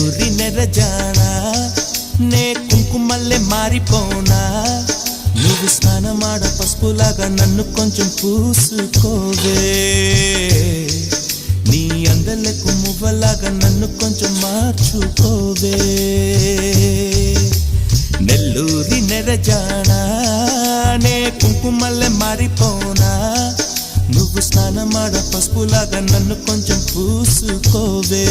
నెల్లూరి నెరజానా నే కుంకుమల్లే మారిపోనా నువ్వు స్నానమాడ పసుపులాగా నన్ను కొంచెం పూసుకోవే నీ అందలకు మువ్వలాగా నన్ను కొంచెం మార్చుకోవే నెల్లూరి నెరజానా నే కుంకుమల్లే మారిపోనా నువ్వు స్నానమాడ పసుపులాగా నన్ను కొంచెం పూసుకోవే